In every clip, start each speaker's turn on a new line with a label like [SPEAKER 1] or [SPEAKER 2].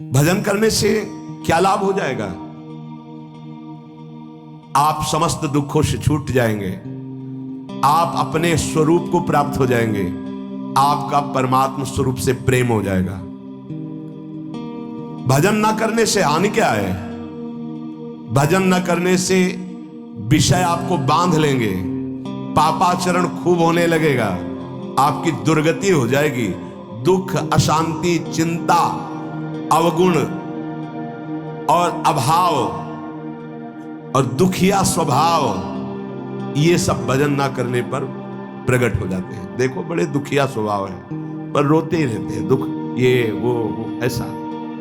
[SPEAKER 1] भजन करने से क्या लाभ हो जाएगा? आप समस्त दुखों से छूट जाएंगे, आप अपने स्वरूप को प्राप्त हो जाएंगे, आपका परमात्मा स्वरूप से प्रेम हो जाएगा। भजन ना करने से हानि क्या है? भजन ना करने से विषय आपको बांध लेंगे, पापाचरण खूब होने लगेगा, आपकी दुर्गति हो जाएगी, दुख, अशांति, चिंता, अवगुण और अभाव और दुखिया स्वभाव, ये सब भजन ना करने पर प्रकट हो जाते हैं। देखो बड़े दुखिया स्वभाव है पर रोते ही रहते हैं, दुख ये वो ऐसा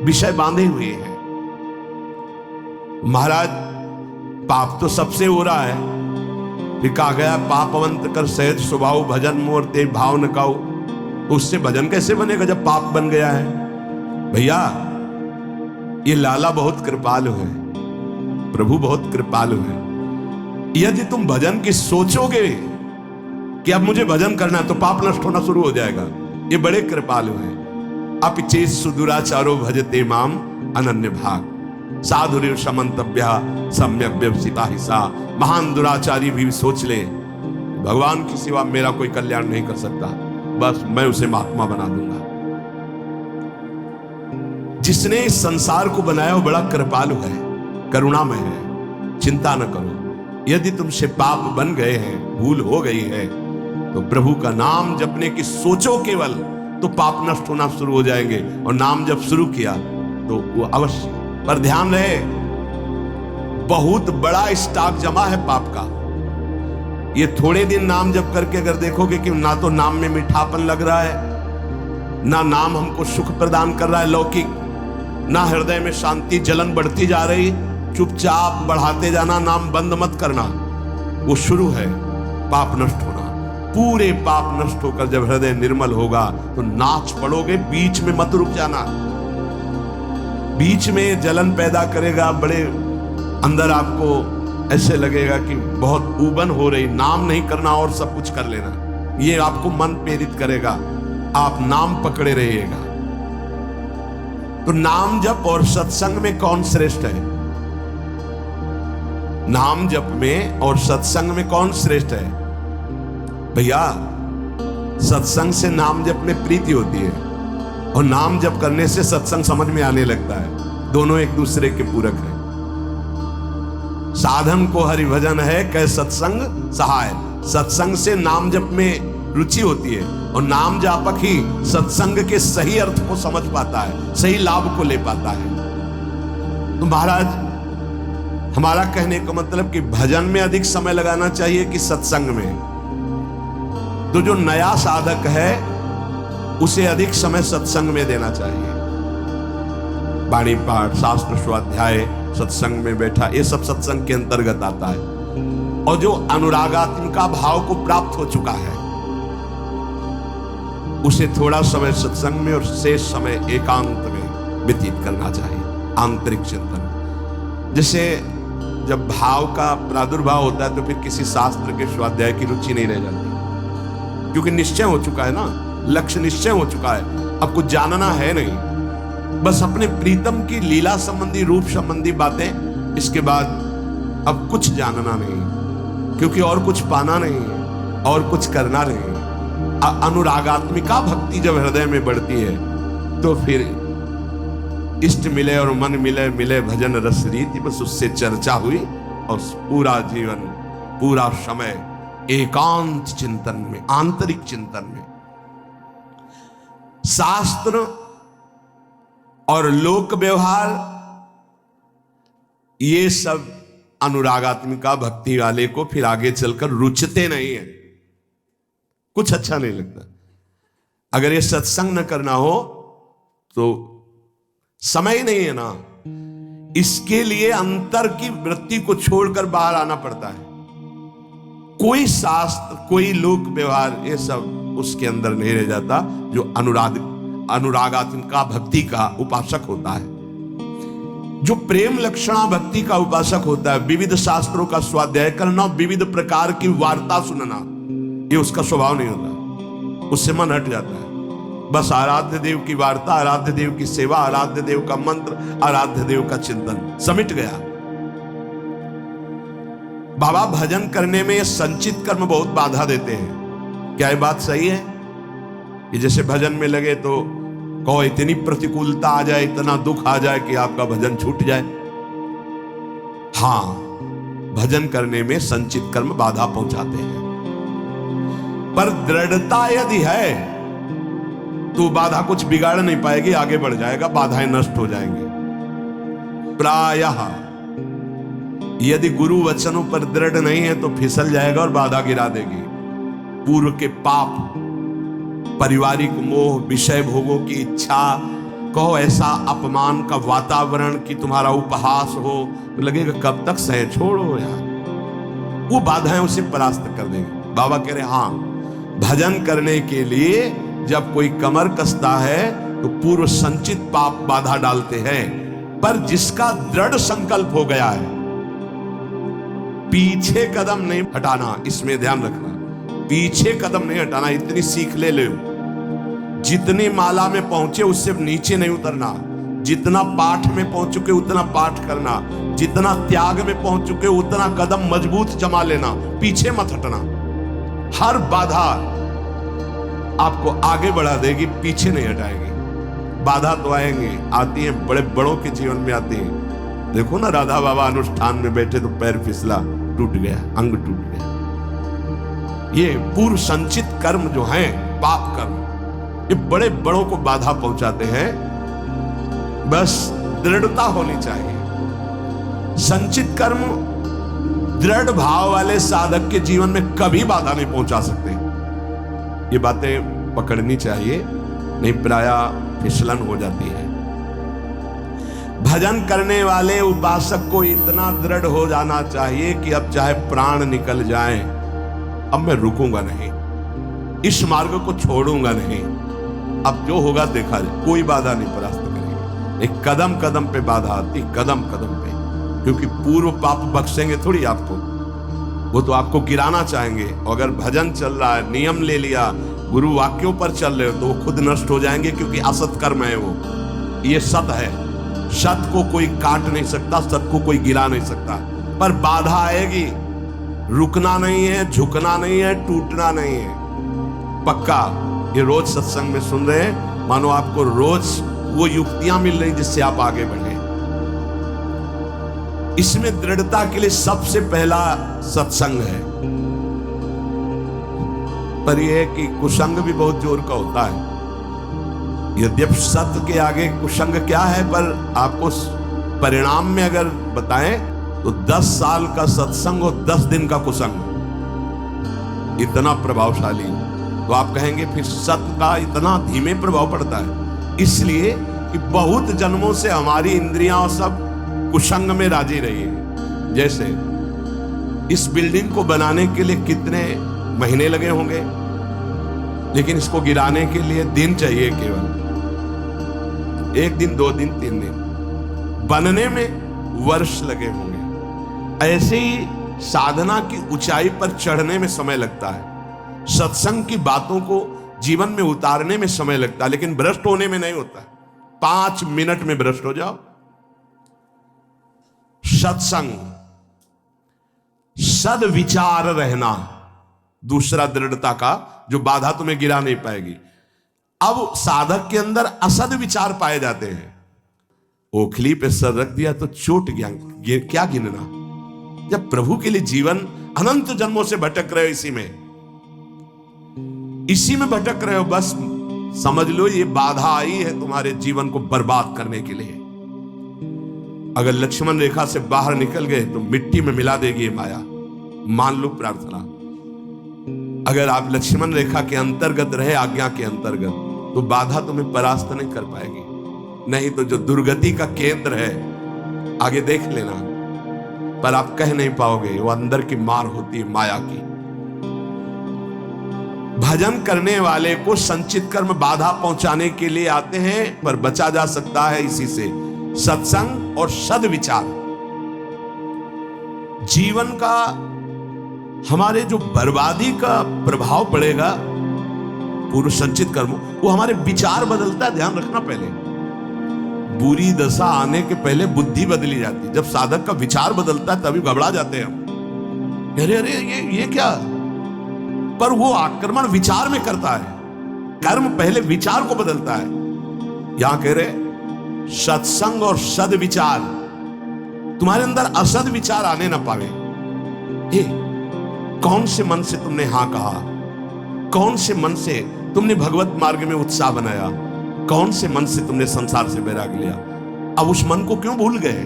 [SPEAKER 1] विषय बांधे हुए हैं। महाराज पाप तो सबसे हो रहा है, फिर कहा गया पापवंत कर सहज स्वभाव भजन मोर ते भाव न काऊ। उससे भजन कैसे बनेगा जब पाप बन गया है? भैया ये लाला बहुत कृपालु है, प्रभु बहुत कृपालु है। यदि तुम भजन की सोचोगे कि अब मुझे भजन करना है तो पाप नष्ट होना शुरू हो जाएगा। ये बड़े कृपालु है। अपिचेत सुदुराचारो भजते माम अनन्य भाग साधुर समन्तव्य सम्यक व्यवसिता हिस्सा। महान दुराचारी भी सोच ले भगवान की सिवा मेरा कोई कल्याण नहीं कर सकता, बस मैं उसे महात्मा बना दूंगा। जिसने इस संसार को बनाया वो बड़ा कृपालु है, करुणामय है। चिंता न करो, यदि तुमसे पाप बन गए हैं, भूल हो गई है, तो प्रभु का नाम जपने की सोचो केवल, तो पाप नष्ट होना शुरू हो जाएंगे। और नाम जब शुरू किया तो वो अवश्य, पर ध्यान रहे बहुत बड़ा स्टॉक जमा है पाप का। ये थोड़े दिन नाम जप करके अगर देखोगे कि ना तो नाम में मीठापन लग रहा है, ना नाम हमको सुख प्रदान कर रहा है लौकिक, ना हृदय में शांति जलन बढ़ती जा रही, चुपचाप बढ़ाते जाना, नाम बंद मत करना। वो शुरू है पाप नष्ट होना। पूरे पाप नष्ट होकर जब हृदय निर्मल होगा तो नाच पड़ोगे, बीच में मत रुक जाना। बीच में जलन पैदा करेगा, बड़े अंदर आपको ऐसे लगेगा कि बहुत ऊबन हो रही, नाम नहीं करना और सब कुछ कर लेना, ये आपको मन प्रेरित करेगा, आप नाम पकड़े रहिएगा। तो नाम जप और सत्संग में कौन श्रेष्ठ है? नाम जप में और सत्संग में कौन श्रेष्ठ है? भैया सत्संग से नाम जप में प्रीति होती है और नाम जप करने से सत्संग समझ में आने लगता है। दोनों एक दूसरे के पूरक हैं। साधन को हरि भजन है कै सत्संग सहाय। सत्संग से नाम जप में रुचि होती है और नाम जापक ही सत्संग के सही अर्थ को समझ पाता है, सही लाभ को ले पाता है। तो महाराज हमारा कहने का मतलब कि भजन में अधिक समय लगाना चाहिए कि सत्संग में? तो जो नया साधक है उसे अधिक समय सत्संग में देना चाहिए। वाणी पाठ, शास्त्र स्वाध्याय, सत्संग में बैठा, ये सब सत्संग के अंतर्गत आता है। और जो अनुरागात्मिका भाव को प्राप्त हो चुका है उसे थोड़ा समय सत्संग में और शेष समय एकांत में व्यतीत करना चाहिए, आंतरिक चिंतन। जैसे जब भाव का प्रादुर्भाव होता है तो फिर किसी शास्त्र के स्वाध्याय की रुचि नहीं रह जाती, क्योंकि निश्चय हो चुका है ना, लक्ष्य निश्चय हो चुका है, अब कुछ जानना है नहीं, बस अपने प्रीतम की लीला संबंधी, रूप संबंधी बातें, इसके बाद अब कुछ जानना नहीं, क्योंकि और कुछ पाना नहीं है और कुछ करना नहीं। अनुरागात्मिका भक्ति जब हृदय में बढ़ती है तो फिर इष्ट मिले और मन मिले, मिले भजन रस रीति, बस उससे चर्चा हुई और पूरा जीवन, पूरा समय एकांत चिंतन में, आंतरिक चिंतन में। शास्त्र और लोक व्यवहार ये सब अनुरागात्मिका भक्ति वाले को फिर आगे चलकर रुचते नहीं है, कुछ अच्छा नहीं लगता। अगर ये सत्संग न करना हो तो समय ही नहीं है ना, इसके लिए अंतर की वृत्ति को छोड़कर बाहर आना पड़ता है। कोई शास्त्र, कोई लोक व्यवहार, ये सब उसके अंदर नहीं रह जाता जो अनुरागात्मिका भक्ति का उपासक होता है। जो प्रेम लक्षणा भक्ति का उपासक होता है, विविध शास्त्रों का स्वाध्याय करना, विविध प्रकार की वार्ता सुनना, ये उसका स्वभाव नहीं होता, उससे मन हट जाता है। बस आराध्य देव की वार्ता, आराध्य देव की सेवा, आराध्य देव का मंत्र, आराध्य देव का चिंतन, समिट गया। बाबा भजन करने में संचित कर्म बहुत बाधा देते हैं। क्या ये बात सही है कि जैसे भजन में लगे तो कहो इतनी प्रतिकूलता आ जाए, इतना दुख आ जाए कि आपका भजन छूट जाए? हां, भजन करने में संचित कर्म बाधा पहुंचाते हैं, पर दृढ़ता यदि है तो बाधा कुछ बिगाड़ नहीं पाएगी, आगे बढ़ जाएगा, बाधाएं नष्ट हो जाएंगी। प्रायः यदि गुरु वचनों पर दृढ़ नहीं है तो फिसल जाएगा और बाधा गिरा देगी। पूर्व के पाप, पारिवारिक मोह, विषय भोगों की इच्छा, कहो ऐसा अपमान का वातावरण कि तुम्हारा उपहास हो, तो लगेगा कब तक सह, छोड़ो यार, वो बाधाएं उसे परास्त कर देंगी। बाबा कह रहे हां, भजन करने के लिए जब कोई कमर कसता है तो पूर्व संचित पाप बाधा डालते हैं, पर जिसका दृढ़ संकल्प हो गया है, पीछे कदम नहीं हटाना, इसमें ध्यान रखना, पीछे कदम नहीं हटाना। इतनी सीख ले लो, जितनी माला में पहुंचे उससे नीचे नहीं उतरना, जितना पाठ में पहुंच चुके उतना पाठ करना, जितना त्याग में पहुंच चुके उतना कदम मजबूत जमा लेना, पीछे मत हटना। हर बाधा आपको आगे बढ़ा देगी, पीछे नहीं हटाएगी। बाधा तो आएंगे, आती है, बड़े बड़ों के जीवन में आती है। देखो ना, राधा बाबा अनुष्ठान में बैठे तो पैर फिसला, टूट गया, अंग टूट गया। ये पूर्व संचित कर्म जो हैं, पाप कर्म, ये बड़े बड़ों को बाधा पहुंचाते हैं। बस दृढ़ता होनी चाहिए। संचित कर्म दृढ़ भाव वाले साधक के जीवन में कभी बाधा नहीं पहुंचा सकते। ये बातें पकड़नी चाहिए, नहीं प्रायः फिसलन हो जाती है। भजन करने वाले उपासक को इतना दृढ़ हो जाना चाहिए कि अब चाहे प्राण निकल जाए, अब मैं रुकूंगा नहीं, इस मार्ग को छोड़ूंगा नहीं, अब जो होगा देखा जाए, कोई बाधा नहीं परास्त करेगी। एक कदम कदम पे बाधा आती, कदम कदम पे, क्योंकि पूर्व पाप बख्शेंगे थोड़ी आपको, वो तो आपको गिराना चाहेंगे। अगर भजन चल रहा है, नियम ले लिया, गुरु वाक्यों पर चल रहे हो, तो वो खुद नष्ट हो जाएंगे, क्योंकि असत कर्म है वो, ये सत है। सत को कोई काट नहीं सकता, सत को कोई गिरा नहीं सकता, पर बाधा आएगी। रुकना नहीं है, झुकना नहीं है, टूटना नहीं है, पक्का। ये रोज सत्संग में सुन रहे हैं, मानो आपको रोज वो युक्तियां मिल रही जिससे आप आगे बढ़े। इसमें दृढ़ता के लिए सबसे पहला सत्संग है, पर यह है कि कुसंग भी बहुत जोर का होता है। यद्यपि सत्य के आगे कुसंग क्या है, पर आपको परिणाम में अगर बताएं तो 10 साल का सत्संग और 10 दिन का कुसंग, इतना प्रभावशाली। तो आप कहेंगे फिर सत्य का इतना धीमे प्रभाव पड़ता है, इसलिए कि बहुत जन्मों से हमारी इंद्रियां और सब कुसंग में राजी रही है। जैसे इस बिल्डिंग को बनाने के लिए कितने महीने लगे होंगे, लेकिन इसको गिराने के लिए दिन चाहिए, केवल 1 दिन, 2 दिन, 3 दिन, बनने में वर्ष लगे होंगे। ऐसे ही साधना की ऊंचाई पर चढ़ने में समय लगता है, सत्संग की बातों को जीवन में उतारने में समय लगता है, लेकिन भ्रष्ट होने में नहीं होता। 5 मिनट में भ्रष्ट हो जाओ। सत्संग, सद्विचार रहना, दूसरा दृढ़ता का जो बाधा तुम्हें गिरा नहीं पाएगी। अब साधक के अंदर असद विचार पाए जाते हैं। ओखली पे सर रख दिया तो चोट गया, क्या गिनना। जब प्रभु के लिए जीवन अनंत जन्मों से भटक रहे हो, इसी में भटक रहे हो, बस समझ लो ये बाधा आई है तुम्हारे जीवन को बर्बाद करने के लिए। अगर लक्ष्मण रेखा से बाहर निकल गए तो मिट्टी में मिला देगी ये माया, मान लो प्रार्थना। अगर आप लक्ष्मण रेखा के अंतर्गत रहे, आज्ञा के अंतर्गत, तो बाधा तुम्हें परास्त नहीं कर पाएगी। नहीं तो जो दुर्गति का केंद्र है, आगे देख लेना, पर आप कह नहीं पाओगे, वो अंदर की मार होती है माया की। भजन करने वाले को संचित कर्म बाधा पहुंचाने के लिए आते हैं, पर बचा जा सकता है इसी से, सत्संग और सद्विचार। जीवन का हमारे जो बर्बादी का प्रभाव पड़ेगा पूर्व संचित कर्म, वो हमारे विचार बदलता है। ध्यान रखना, पहले बुरी दशा आने के पहले बुद्धि बदली जाती है। जब साधक का विचार बदलता है तभी घबरा जाते हैं हम, अरे अरे ये क्या। पर वो आक्रमण विचार में करता है, कर्म पहले विचार को बदलता है। यहां कह रहे सत्संग और सद विचार, तुम्हारे अंदर असद विचार आने ना पावे। हे, कौन से मन से तुमने हां कहा, कौन से मन से तुमने भगवत मार्ग में उत्साह बनाया, कौन से मन से तुमने संसार से वैराग लिया। अब उस मन को क्यों भूल गए,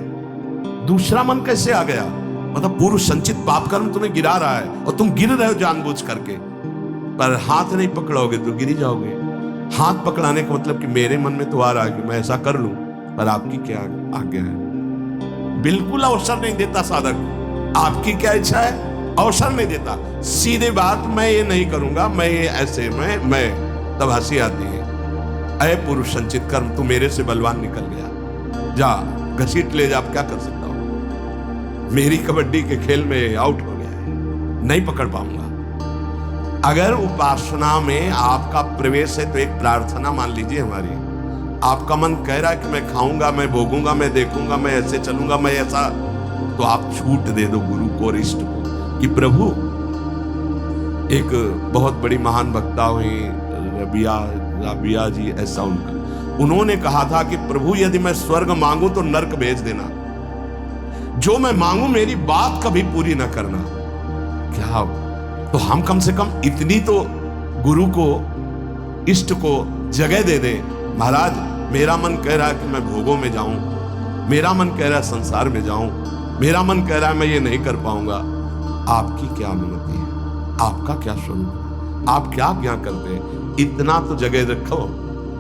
[SPEAKER 1] दूसरा मन कैसे आ गया। मतलब पूर्व संचित पाप कर्म तुम्हें गिरा रहा है और तुम गिर रहे हो जानबूझ करके, पर हाथ नहीं पकड़ोगे तो गिरी जाओगे। हाथ पकड़ाने का मतलब कि मेरे मन में तो आ रहा है कि मैं ऐसा कर लूं, पर आपकी क्या आज्ञा है। बिल्कुल अवसर नहीं देता साधक, आपकी क्या इच्छा है अवसर नहीं देता। सीधे बात, मैं ये नहीं करूंगा, मैं ये ऐसे मैं तब हंसी आती है। अय पुरुष संचित कर्म, तू मेरे से बलवान निकल गया, जा घसीट ले जा, आप क्या कर सकता हूं। मेरी कबड्डी के खेल में आउट हो गया है, नहीं पकड़ पाऊंगा। अगर उपासना में आपका प्रवेश है तो एक प्रार्थना मान लीजिए हमारी। आपका मन कह रहा है कि मैं खाऊंगा, मैं भोगूंगा, मैं देखूंगा, मैं ऐसे चलूंगा, मैं ऐसा, तो आप छूट दे दो गुरु को और इष्ट को कि प्रभु, एक बहुत बड़ी महान वक्ता हुई रबिया जी, ऐसा उन्होंने कहा था कि प्रभु यदि मैं स्वर्ग मांगू तो नरक भेज देना, जो मैं मांगू मेरी बात कभी पूरी ना करना। क्या, तो हम कम से कम इतनी तो गुरु को इष्ट को जगह दे दे। महाराज, मेरा मन कह रहा है कि मैं भोगों में जाऊं, मेरा मन कह रहा है संसार में जाऊं, मेरा मन कह रहा है मैं ये नहीं कर पाऊंगा। आपकी क्या अनुमति है, आपका क्या स्वरूप है, आप क्या क्या करते हैं, इतना तो जगह रखो।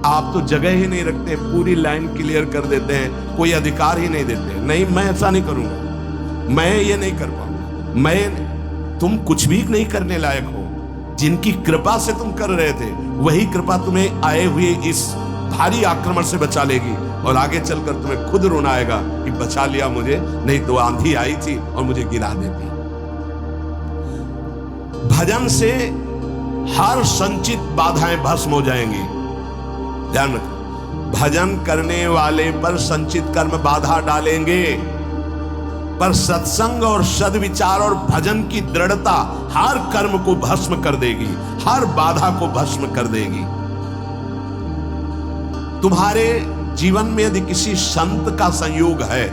[SPEAKER 1] आप तो जगह ही नहीं रखते, पूरी लाइन क्लियर कर देते हैं, कोई अधिकार ही नहीं देते। नहीं, मैं ऐसा नहीं करूंगा, मैं ये नहीं कर पाऊंगा, मैं, तुम कुछ भी नहीं करने लायक हो। जिनकी कृपा से तुम कर रहे थे, वही कृपा तुम्हें आए हुए इस भारी आक्रमण से बचा लेगी, और आगे चलकर तुम्हें खुद रोना आएगा कि बचा लिया मुझे, नहीं तो आंधी आई थी और मुझे गिरा देती। भजन से हर संचित बाधाएं भस्म हो जाएंगी। ध्यान रखो, भजन करने वाले पर संचित कर्म बाधा डालेंगे, पर सत्संग और सद्विचार और भजन की दृढ़ता हर कर्म को भस्म कर देगी, हर बाधा को भस्म कर देगी। तुम्हारे जीवन में यदि किसी संत का संयोग है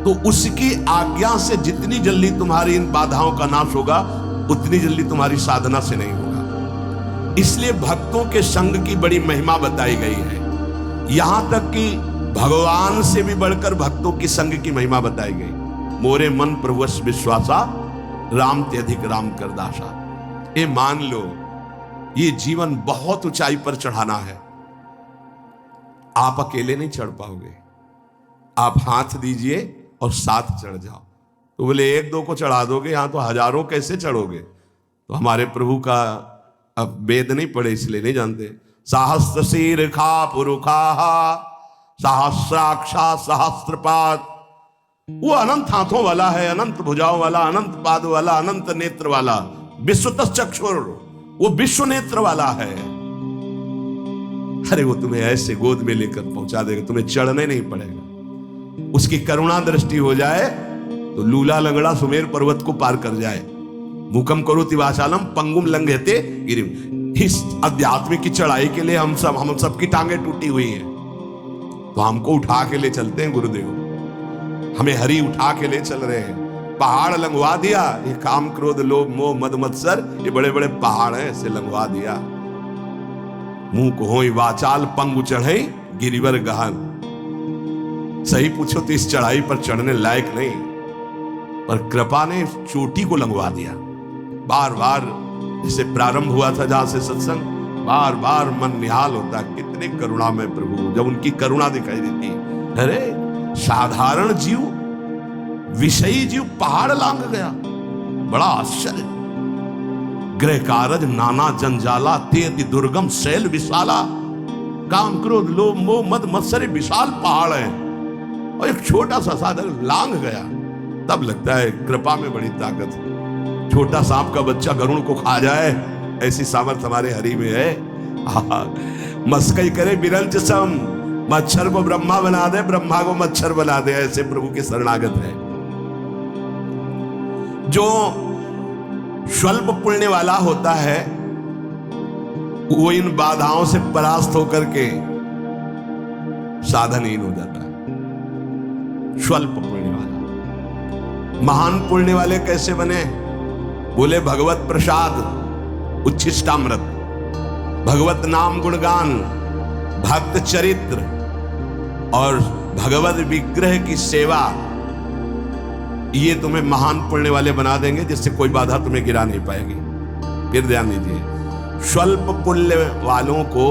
[SPEAKER 1] तो उसकी आज्ञा से जितनी जल्दी तुम्हारी इन बाधाओं का नाश होगा, उतनी जल्दी तुम्हारी साधना से नहीं होगा। इसलिए भक्तों के संग की बड़ी महिमा बताई गई है। यहां तक कि भगवान से भी बढ़कर भक्तों की संग की महिमा बताई गई। मोरे मन प्रभुवश विश्वासा, राम ते अधिक राम कर दासा। ये मान लो, ये जीवन बहुत ऊंचाई पर चढ़ाना है। आप अकेले नहीं चढ़ पाओगे, आप हाथ दीजिए और साथ चढ़ जाओ। तो बोले एक दो को चढ़ा दोगे, यहां तो हजारों कैसे चढ़ोगे। तो हमारे प्रभु का अब वेद नहीं पढ़े इसलिए नहीं जानते। सहस्त्र शीर खा पुरुखा, सहस्राक्षा सहस्त्रपाद। वो अनंत हाथों वाला है, अनंत भुजाओं वाला, अनंत पाद वाला, अनंत नेत्र वाला, विश्वतः चक्षुर, वो विश्व नेत्र वाला है। अरे वो तुम्हें ऐसे गोद में लेकर पहुंचा देगा, तुम्हें चढ़ने नहीं पड़ेगा। उसकी करुणा दृष्टि हो जाए तो लूला लंगड़ा सुमेर पर्वत को पार कर जाए। मुकम करोति वाचालम पंगुम लंघयते गिरिम। इस आध्यात्मिक की चढ़ाई के लिए हम सब की टांगे टूटी हुई हैं, तो हमको उठा के ले चलते हैं गुरुदेव। हमें हरि उठा के ले चल रहे हैं। पहाड़ लंघवा दिया, ये काम क्रोध लोभ मोह मद मत्सर, ये बड़े बड़े पहाड़ हैं, ऐसे लंघवा दिया। मुंह को होई वाचाल पंगु चढ़े गिरिवर गहन। सही पूछो तो इस चढ़ाई पर चढ़ने लायक नहीं, पर कृपा ने चोटी को लंघवा दिया। बार बार जैसे प्रारंभ हुआ था जहां से सत्संग, बार बार मन निहाल होता, कितने करुणा में प्रभु, जब उनकी करुणा दिखाई देती। अरे साधारण जीव, विषयी जीव पहाड़ लांघ गया, बड़ा आश्चर्य। ग्रह कारज नाना जंजाला, तेति दुर्गम शैल विशाला। काम क्रोध लोभ मोह मद मत्सर विशाल पहाड़ है, और एक छोटा सा साधक लांघ गया। तब लगता है कृपा में बड़ी ताकत है। छोटा सांप का बच्चा गरुड़ को खा जाए ऐसी सामर्थ हमारे हरि में है। मस्कई करे बिरंच सम, मच्छर को ब्रह्मा बना दे, ब्रह्मा को मच्छर बना दे, ऐसे प्रभु के शरणागत है। जो स्वल्प पुण्य वाला होता है वो इन बाधाओं से परास्त होकर के साधनहीन हो जाता है। स्वल्प पुण्य वाला। महान पुण्य वाले कैसे बने? बोले भगवत प्रसाद, उच्छिष्टामृत, भगवत नाम गुणगान, भक्त चरित्र और भगवत विग्रह की सेवा, ये तुम्हें महान पुण्य वाले बना देंगे जिससे कोई बाधा तुम्हें गिरा नहीं पाएगी। फिर ध्यान दीजिए, स्वल्प पुण्य वालों को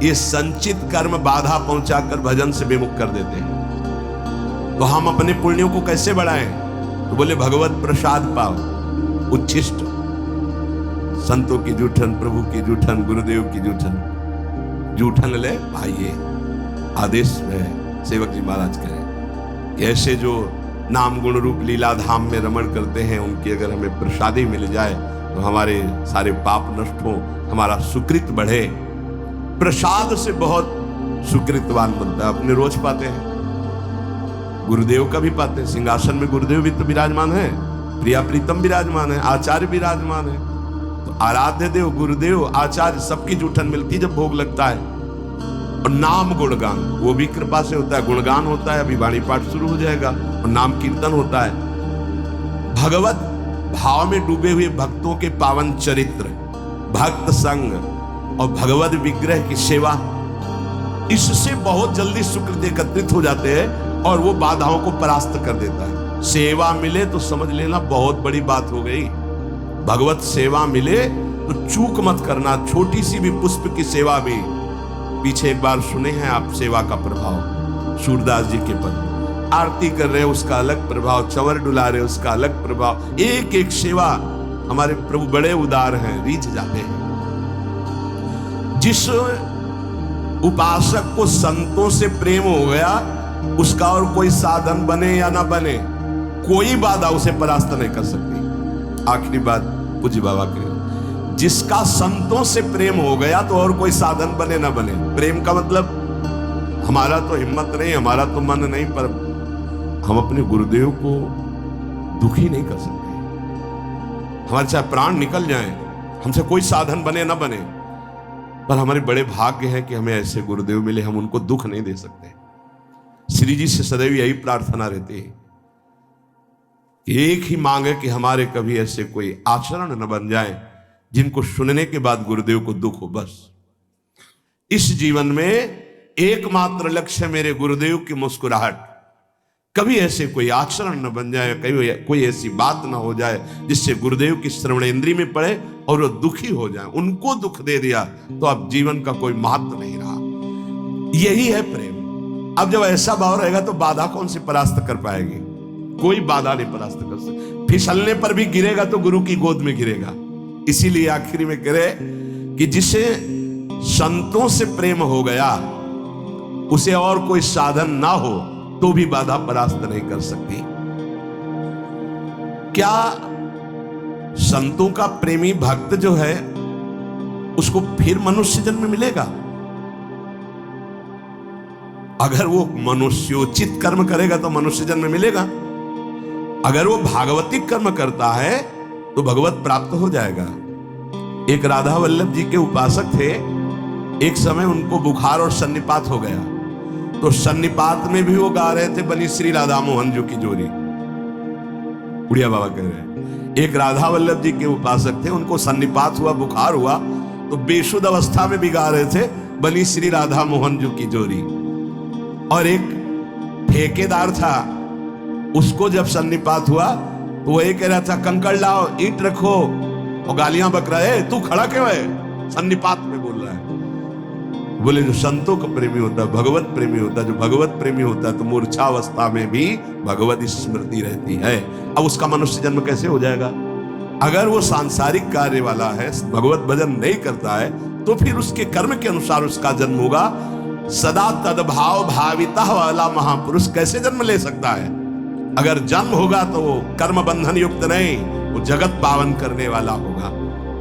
[SPEAKER 1] ये संचित कर्म बाधा पहुंचाकर भजन से विमुख कर देते हैं। तो हम अपने पुण्यों को कैसे बढ़ाएं? तो बोले भगवत प्रसाद पाओ, उच्छिष्ट, संतों की जूठन, प्रभु की जूठन, गुरुदेव की जूठन, जूठन ले आइए, आदेश में सेवक जी महाराज करें। ऐसे जो नाम गुण रूप लीला धाम में रमण करते हैं, उनकी अगर हमें प्रसादी मिल जाए तो हमारे सारे पाप नष्ट हो, हमारा सुकृत बढ़े। प्रसाद से बहुत सुकृतवान बनता है। अपने रोज पाते हैं, गुरुदेव का भी पाते हैं, सिंहासन में गुरुदेव भी तो विराजमान है, प्रिया प्रीतम विराजमान है, आचार्य विराजमान है। तो आराध्य देव, गुरुदेव, आचार्य सबकी जूठन मिलती जब भोग लगता है। और नाम गुणगान वो भी कृपा से होता है, गुणगान होता है, अभी वाणी पाठ शुरू हो जाएगा, और नाम कीर्तन होता है। भगवत भाव में डूबे हुए भक्तों के पावन चरित्र, भक्त संग और भगवत विग्रह की सेवा, इससे बहुत जल्दी सुकृत एकत्रित हो जाते हैं और वो बाधाओं को परास्त कर देता है। सेवा मिले तो समझ लेना बहुत बड़ी बात हो गई। भगवत सेवा मिले तो चूक मत करना, छोटी सी भी पुष्प की सेवा भी। पीछे एक बार सुने हैं आप सेवा का प्रभाव, सूरदास जी के पद, आरती कर रहे उसका अलग प्रभाव, चंवर डुला रहे उसका अलग प्रभाव। एक एक सेवा, हमारे प्रभु बड़े उदार हैं, रीझ जाते हैं। जिस उपासक को संतों से प्रेम हो गया, उसका और कोई साधन बने या ना बने, कोई बाधा उसे परास्त नहीं कर सकती। आखिरी बात पूज्य बाबा के, जिसका संतों से प्रेम हो गया तो और कोई साधन बने ना बने। प्रेम का मतलब हमारा तो हिम्मत नहीं, हमारा तो मन नहीं, पर हम अपने गुरुदेव को दुखी नहीं कर सकते। हमारे चाहे प्राण निकल जाएं, हमसे कोई साधन बने ना बने, पर हमारे बड़े भाग्य हैं कि हमें ऐसे गुरुदेव मिले, हम उनको दुख नहीं दे सकते। श्री जी से सदैव यही प्रार्थना रहती है, एक ही मांग है कि हमारे कभी ऐसे कोई आचरण न बन जाए जिनको सुनने के बाद गुरुदेव को दुख हो। बस इस जीवन में एकमात्र लक्ष्य मेरे गुरुदेव की मुस्कुराहट। कभी ऐसे कोई आचरण न बन जाए, कभी कोई ऐसी बात न हो जाए जिससे गुरुदेव की श्रवण इंद्री में पड़े और वो दुखी हो जाए। उनको दुख दे दिया तो अब जीवन का कोई महत्व नहीं रहा। यही है प्रेम। अब जब ऐसा भाव रहेगा तो बाधा कौन सी परास्त कर पाएगी? कोई बाधा नहीं परास्त कर सकती। फिसलने पर भी गिरेगा तो गुरु की गोद में गिरेगा। इसीलिए आखिरी में कह रहे कि जिसे संतों से प्रेम हो गया, उसे और कोई साधन ना हो तो भी बाधा परास्त नहीं कर सकती। क्या संतों का प्रेमी भक्त जो है उसको फिर मनुष्य जन्म मिलेगा? अगर वो मनुष्योचित कर्म करेगा तो मनुष्य जन्म मिलेगा। अगर वो भागवतिक कर्म करता है तो भगवत प्राप्त हो जाएगा। एक राधा वल्लभ जी के उपासक थे, एक समय उनको बुखार और सन्निपात हो गया, तो सन्निपात में भी वो गा रहे थे बनी श्री राधा मोहन जी की जोड़ी। उड़िया बाबा कह रहे हैं, एक राधा वल्लभ जी के उपासक थे, उनको सन्निपात हुआ, बुखार हुआ, तो बेशुद्ध अवस्था में भी गा रहे थे बनी श्री राधा मोहन जी की जोड़ी। और एक ठेकेदार था, उसको जब सन्निपात हुआ तो वो ये कह रहा था, कंकड़ लाओ, ईंट रखो, और गालियां बक रहा है, तू खड़ा क्यों है? सन्निपात में बोल रहा है। बोले जो संतों का प्रेमी होता है, भगवत प्रेमी होता है, जो भगवत प्रेमी होता है तो मूर्छावस्था में भी भगवत स्मृति रहती है। अब उसका मनुष्य जन्म कैसे हो जाएगा? अगर वो सांसारिक कार्य वाला है, भगवत भजन नहीं करता है, तो फिर उसके कर्म के अनुसार उसका जन्म होगा। सदा तद्भाव भाविता वाला महापुरुष कैसे जन्म ले सकता है? अगर जन्म होगा तो वो कर्म बंधन युक्त नहीं, वो जगत पावन करने वाला होगा।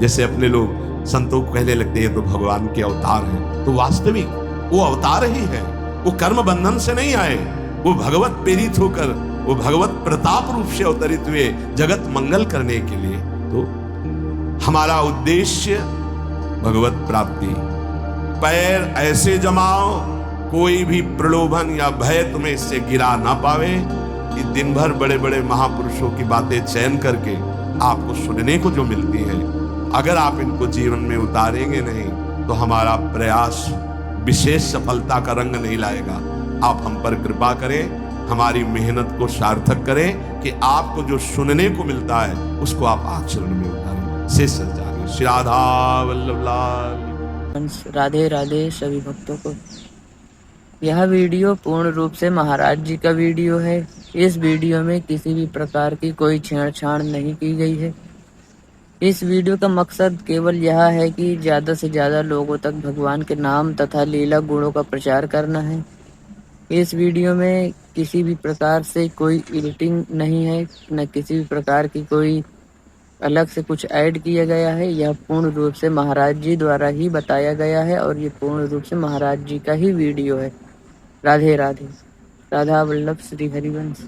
[SPEAKER 1] जैसे अपने लोग संतों को कहने लगते हैं ये तो भगवान के अवतार हैं, तो वास्तविक वो अवतार ही है, वो कर्म बंधन से नहीं आए, वो भगवत प्रेरित होकर, वो भगवत प्रताप रूप से अवतरित हुए जगत मंगल करने के लिए। तो हमारा उद्देश्य भगवत प्राप्ति। पैर ऐसे जमाओ कोई भी प्रलोभन या भय तुम्हें इससे गिरा ना पावे कि दिन भर बड़े बड़े महापुरुषों की बातें चयन करके आपको सुनने को जो मिलती है, अगर आप इनको जीवन में उतारेंगे नहीं तो हमारा प्रयास विशेष सफलता का रंग नहीं लाएगा। आप हम पर कृपा करें, हमारी मेहनत को सार्थक करें कि आपको जो सुनने को मिलता है उसको आप आचरण में उतारें। शेष जाने श्री राधा वल्लभ लाल।
[SPEAKER 2] राधे राधे सभी भक्तों को। यह वीडियो पूर्ण रूप से महाराज जी का वीडियो है। इस वीडियो में किसी भी प्रकार की कोई छेड़छाड़ नहीं की गई है। इस वीडियो का मकसद केवल यह है कि ज़्यादा से ज़्यादा लोगों तक भगवान के नाम तथा लीला गुणों का प्रचार करना है। इस वीडियो में किसी भी प्रकार से कोई एडिटिंग नहीं है, न किसी भी प्रकार की कोई अलग से कुछ ऐड किया गया है। यह पूर्ण रूप से महाराज जी द्वारा ही बताया गया है और ये पूर्ण रूप से महाराज जी का ही वीडियो है। राधे राधे। राधा वल्लभ श्री हरिवंश।